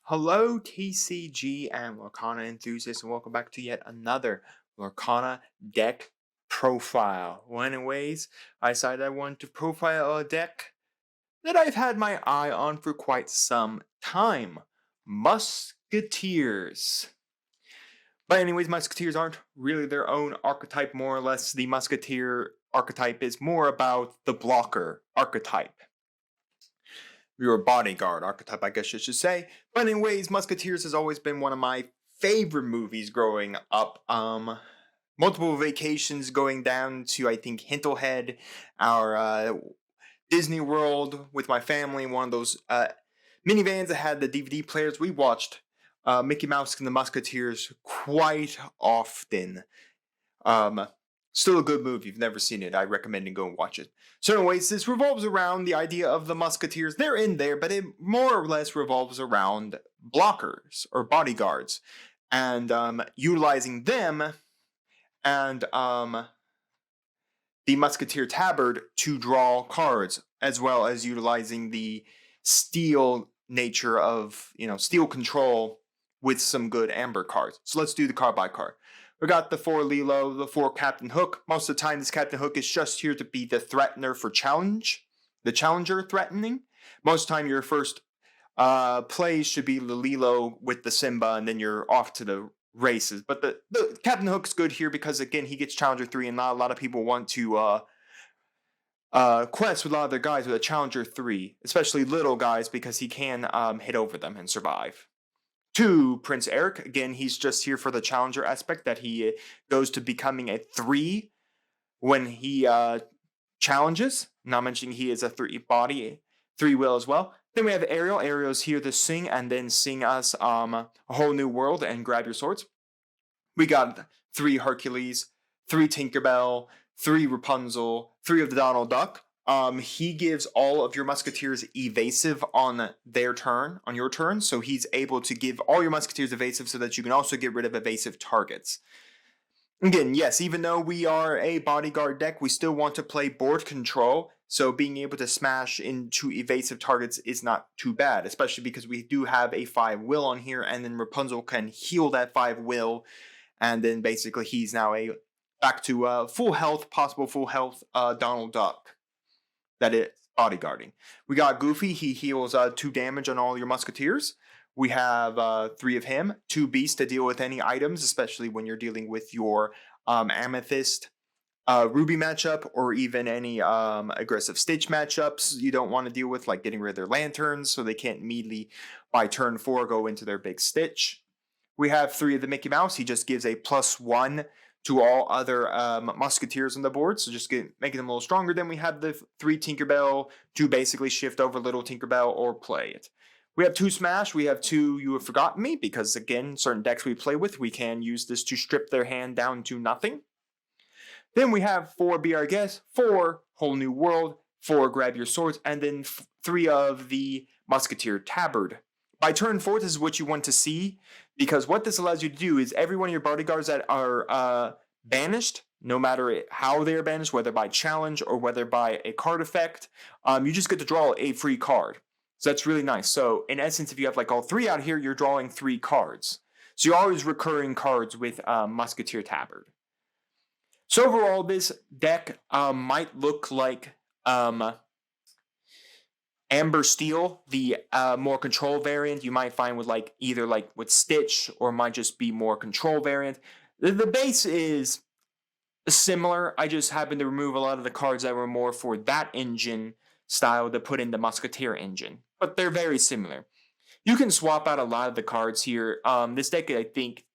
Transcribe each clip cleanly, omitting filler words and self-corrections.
Hello, TCG and Lorcana enthusiasts, and welcome back to yet another Lorcana deck profile. Well, anyways, I decided I wanted to profile a deck that I've had my eye on for quite some time. Musketeers. But anyways, Musketeers aren't really their own archetype, more or less. The Musketeer archetype is more about the blocker archetype. Your bodyguard archetype, I guess you should say. But anyways, Musketeers has always been one of my favorite movies growing up. Multiple vacations going down to, I think, 𝐒𝐿𝐴Head, our Disney World with my family, one of those minivans that had the DVD players. We watched Mickey Mouse and the Musketeers quite often. Still a good movie. If you've never seen it, I recommend you go and watch it. So anyways, this revolves around the idea of the Musketeers. They're in there, but it more or less revolves around blockers or bodyguards and utilizing them and the Musketeer tabard to draw cards, as well as utilizing the steel nature of, steel control with some good amber cards. So let's do the card by card. We got the 4 Lilo, the 4 Captain Hook. Most of the time, this Captain Hook is just here to be the threatener for challenge. The challenger threatening. Most of the time, your first plays should be the Lilo with the Simba, and then you're off to the races. But the Captain Hook's good here because, again, he gets Challenger 3, and not a lot of people want to quest with a lot of their guys with a Challenger 3, especially little guys, because he can hit over them and survive. 2, Prince Eric. Again, he's just here for the challenger aspect, that he goes to becoming a 3 when he challenges. Not mentioning he is a 3 body, 3 will as well. Then we have Ariel. Ariel's here to sing and then sing us a whole new world and grab your swords. We got 3 Hercules, 3 Tinkerbell, 3 Rapunzel, 3 of the Donald Duck. He gives all of your Musketeers evasive on their turn, on your turn, so he's able to give all your Musketeers evasive so that you can also get rid of evasive targets. Again, yes, even though we are a bodyguard deck, we still want to play board control, so being able to smash into evasive targets is not too bad, especially because we do have a 5 will on here, and then Rapunzel can heal that 5 will, and then basically he's now back to full health, possible full health Donald Duck. That is bodyguarding. We got Goofy. He heals 2 damage on all your Musketeers. We have 3 of him. 2 Beasts to deal with any items, especially when you're dealing with your Amethyst Ruby matchup, or even any aggressive Stitch matchups you don't want to deal with, like getting rid of their lanterns so they can't immediately, by turn 4, go into their big Stitch. We have 3 of the Mickey Mouse. He just gives a +1 to all other Musketeers on the board, so just making them a little stronger. Then we have the 3 Tinkerbell to basically shift over little Tinkerbell or play it. We have 2 Smash. We have 2 You Have Forgotten Me, because again, certain decks we play with, we can use this to strip their hand down to nothing. Then we have 4 Be Our Guest, 4 Whole New World, 4 Grab Your Swords, and then 3 of the Musketeer Tabard. By turn 4, this is what you want to see, because what this allows you to do is every one of your bodyguards that are banished, no matter how they're banished, whether by challenge or whether by a card effect, you just get to draw a free card. So that's really nice. So in essence, if you have like all 3 out here, you're drawing 3 cards. So you're always recurring cards with Musketeer Tabard. So overall, this deck might look like Amber Steel, the more control variant you might find with either with Stitch, or might just be more control variant. The base is similar. I just happened to remove a lot of the cards that were more for that engine style to put in the Musketeer engine, but they're very similar. You can swap out a lot of the cards here. This deck, I think,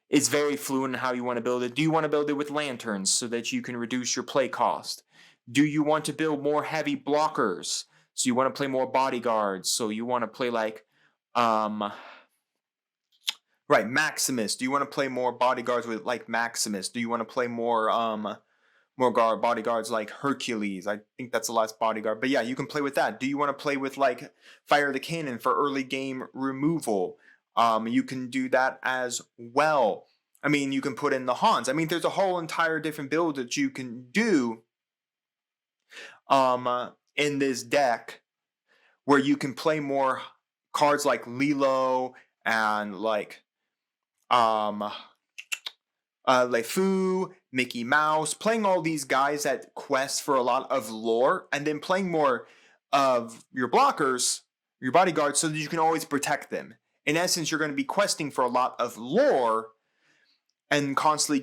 is very fluid in how you want to build it. Do you want to build it with lanterns so that you can reduce your play cost? Do you want to build more heavy blockers? So you want to play more bodyguards. So you want to play Maximus. Do you want to play more bodyguards with Maximus? Do you want to play more bodyguards like Hercules? I think that's the last bodyguard. But yeah, you can play with that. Do you want to play with Fire the Cannon for early game removal? You can do that as well. I mean, you can put in the Hans. I mean, there's a whole entire different build that you can do in this deck, where you can play more cards like Lilo and like LeFou, Mickey Mouse, playing all these guys that quest for a lot of lore, and then playing more of your blockers, your bodyguards, so that you can always protect them. In essence, you're going to be questing for a lot of lore and constantly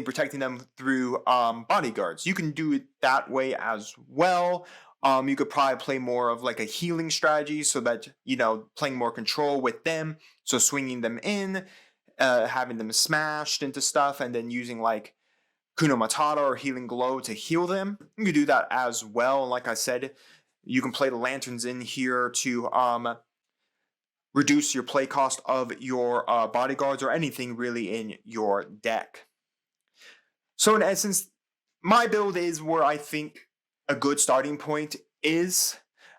protecting them through bodyguards. You can do it that way as well. You could probably play more of like a healing strategy, so that, you know, playing more control with them, so swinging them in, having them smashed into stuff, and then using like Kuno Matata or Healing Glow to heal them. You can do that as well. Like I said, you can play the lanterns in here to reduce your play cost of your bodyguards or anything really in your deck. So in essence, my build is where I think a good starting point is,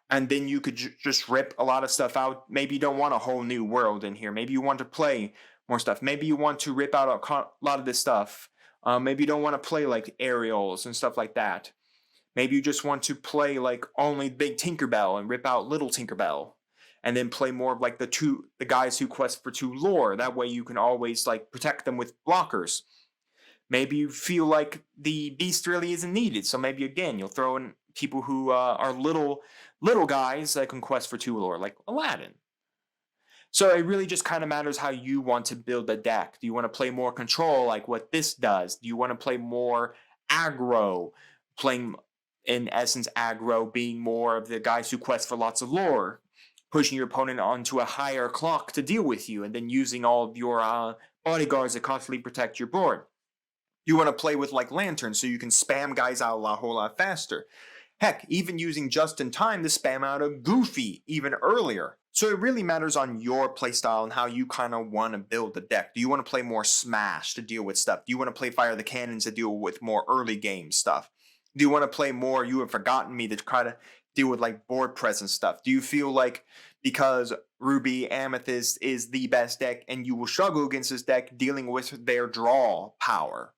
and then you could just rip a lot of stuff out. Maybe you don't want a whole new world in here. Maybe you want to play more stuff. Maybe you want to rip out a lot of this stuff. Maybe you don't want to play like aerials and stuff like that. Maybe you just want to play like only big Tinkerbell and rip out little Tinkerbell, and then play more of like the guys who quest for 2 lore. That way you can always like protect them with blockers. Maybe you feel like the beast really isn't needed, so maybe again you'll throw in people who are little guys that can quest for 2 lore, like Aladdin. So it really just kind of matters how you want to build the deck. Do you want to play more control like what this does? Do you want to play more aggro, playing in essence aggro being more of the guys who quest for lots of lore, pushing your opponent onto a higher clock to deal with you, and then using all of your bodyguards to constantly protect your board? You want to play with like lanterns so you can spam guys out a whole lot faster. Heck, even using just in time to spam out a Goofy even earlier. So it really matters on your playstyle and how you kind of want to build the deck. Do you want to play more Smash to deal with stuff? Do you want to play Fire the Cannons to deal with more early game stuff? Do you want to play more You Have Forgotten Me to try to deal with like board presence stuff? Do you feel like because Ruby Amethyst is the best deck and you will struggle against this deck dealing with their draw power?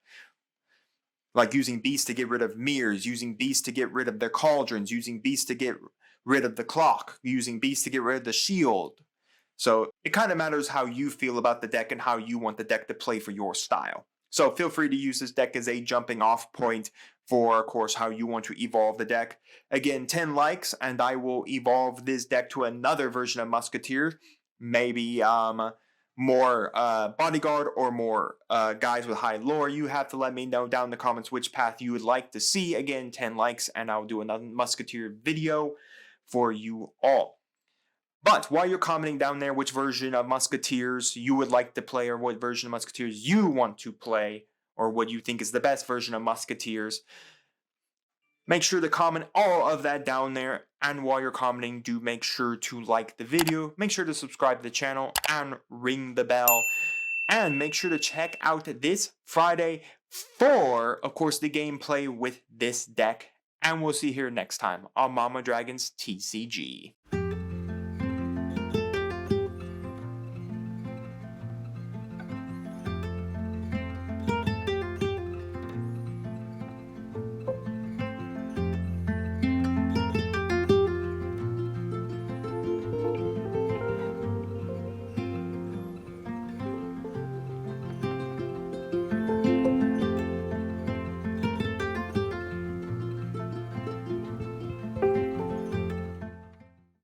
Like using Beast to get rid of mirrors, using Beast to get rid of their cauldrons, using Beast to get rid of the clock, using Beast to get rid of the shield. So it kind of matters how you feel about the deck and how you want the deck to play for your style. So feel free to use this deck as a jumping off point for, of course, how you want to evolve the deck. Again, 10 likes and I will evolve this deck to another version of Musketeers. Maybe more bodyguard or more guys with high lore. You have to let me know down in the comments which path you would like to see. Again, 10 likes and I'll do another Musketeer video for you all. But while you're commenting down there which version of Musketeers you would like to play, or what version of Musketeers you want to play, or what you think is the best version of Musketeers, make sure to comment all of that down there. And while you're commenting, do make sure to like the video, make sure to subscribe to the channel and ring the bell. And make sure to check out this Friday for, of course, the gameplay with this deck. And we'll see you here next time on Mama Dragon's TCG.